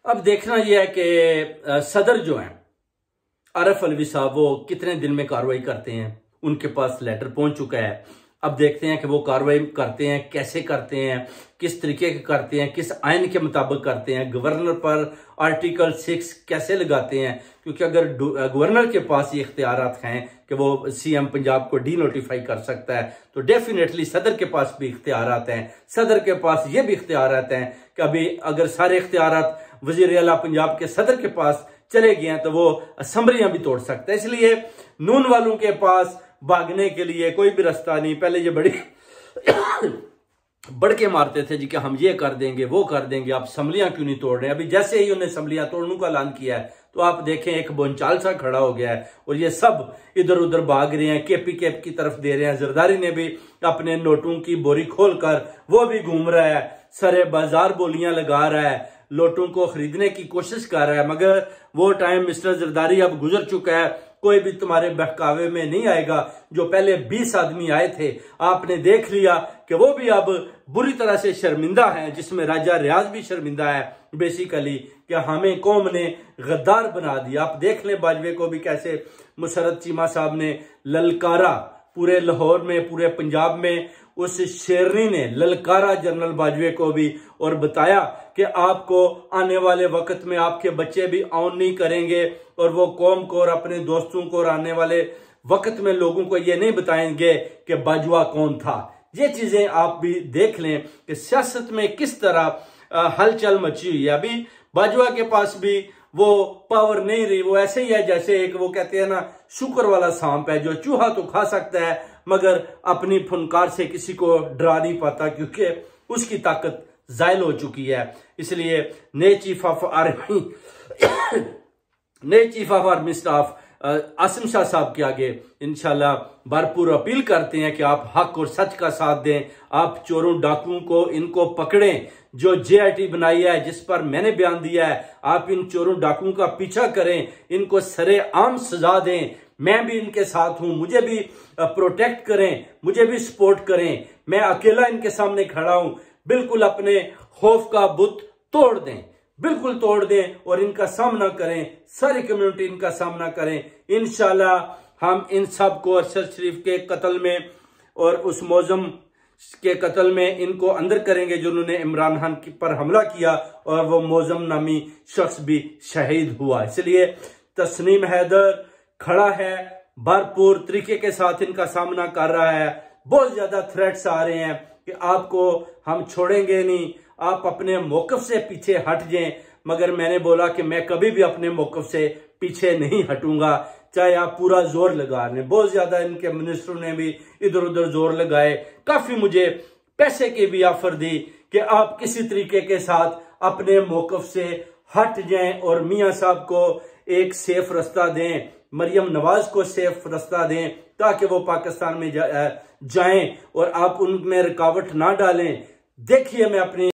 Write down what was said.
अब देखना यह है कि सदर जो हैं आरिफ अलवी साहब, वो कितने दिन में कार्रवाई करते हैं। उनके पास लेटर पहुंच चुका है। अब देखते हैं कि वो कार्रवाई करते हैं, कैसे करते हैं, किस तरीके के करते हैं, किस आइन के मुताबिक करते हैं, गवर्नर पर आर्टिकल 6 कैसे लगाते हैं। क्योंकि अगर गवर्नर के पास ये इख्तियारात हैं कि वो सीएम पंजाब को डी नोटिफाई कर सकता है, तो डेफिनेटली सदर के पास भी इख्तियारात हैं। सदर के पास ये भी इख्तियारात हैं कि अभी अगर सारे इख्तियारात वजीर आला पंजाब के सदर के पास चले गए हैं तो वो असम्बलियां भी तोड़ सकते हैं। इसलिए नून वालों के पास भागने के लिए कोई भी रास्ता नहीं। पहले ये बड़ी बढ़ के मारते थे जी कि हम ये कर देंगे, वो कर देंगे, आप असम्बलियां क्यों नहीं तोड़ रहे हैं। अभी जैसे ही उन्हें असम्बलियां तोड़ने का ऐलान किया है तो आप देखें एक बोंचाल सा खड़ा हो गया है और ये सब इधर उधर भाग रहे हैं, केपी कैप की तरफ दे रहे हैं। जरदारी ने भी अपने नोटों की बोरी खोलकर वो भी घूम रहा है, सरे बाजार बोलियां लगा रहा है, नोटों को खरीदने की कोशिश कर रहा है। मगर वो टाइम मिस्टर जरदारी अब गुजर चुका है। कोई भी तुम्हारे बहकावे में नहीं आएगा। जो पहले 20 आदमी आए थे, आपने देख लिया कि वो भी अब बुरी तरह से शर्मिंदा हैं, जिसमें राजा रियाज भी शर्मिंदा है बेसिकली कि हमें कौम ने गद्दार बना दिया। आप देख लें बाजवे को भी कैसे मुशर्रत चीमा साहब ने ललकारा, पूरे लाहौर में, पूरे पंजाब में उस शेरनी ने ललकारा जनरल बाजवे को भी और बताया कि आपको आने वाले वक्त में आपके बच्चे भी ऑन नहीं करेंगे और वो कौम को और अपने दोस्तों को और आने वाले वक्त में लोगों को ये नहीं बताएंगे कि बाजवा कौन था। ये चीजें आप भी देख लें कि सियासत में किस तरह हलचल मची हुई है। अभी बाजवा के पास भी वो पावर नहीं रही। वो ऐसे ही है जैसे एक वो कहते हैं ना शुक्र वाला सांप है, जो चूहा तो खा सकता है मगर अपनी फुनकार से किसी को डरा नहीं पाता क्योंकि उसकी ताकत जायल हो चुकी है। इसलिए नए chief of army staff Asim Shah साहब के आगे इंशाल्लाह भरपूर अपील करते हैं कि आप हक और सच का साथ दें। आप चोरों डाकुओं को इनको पकड़ें, जो जेआईटी बनाई है, जिस पर मैंने बयान दिया है, आप इन चोरों डाकुओं का पीछा करें, इनको सरे आम सजा दें। मैं भी इनके साथ हूं, मुझे भी प्रोटेक्ट करें, मुझे भी सपोर्ट करें। मैं अकेला इनके सामने खड़ा हूं। बिल्कुल अपने खौफ का बुत तोड़ दें, बिल्कुल तोड़ दें और इनका सामना करें। सारी कम्युनिटी इनका सामना करें। इंशाल्लाह हम इन सब को अरशद शरीफ के कत्ल में और उस मौजम के कत्ल में इनको अंदर करेंगे जिन्होंने इमरान खान पर हमला किया और वो मौजम नामी शख्स भी शहीद हुआ। इसलिए तस्नीम हैदर खड़ा है, भरपूर तरीके के साथ इनका सामना कर रहा है। बहुत ज्यादा थ्रेट्स आ रहे हैं कि आपको हम छोड़ेंगे नहीं, आप अपने मौकफ से पीछे हट जाएं। मगर मैंने बोला कि मैं कभी भी अपने मौकफ से पीछे नहीं हटूंगा, चाहे आप पूरा जोर लगा लें। बहुत ज्यादा इनके मिनिस्टरों ने भी इधर उधर जोर लगाए, काफी मुझे पैसे की भी ऑफर दी कि आप किसी तरीके के साथ अपने मौकफ से हट जाएं और मियां साहब को एक सेफ रास्ता दें, मरियम नवाज को सेफ रास्ता दें ताकि वो पाकिस्तान में जाएं और आप उनमें रुकावट ना डालें। देखिए मैं अपनी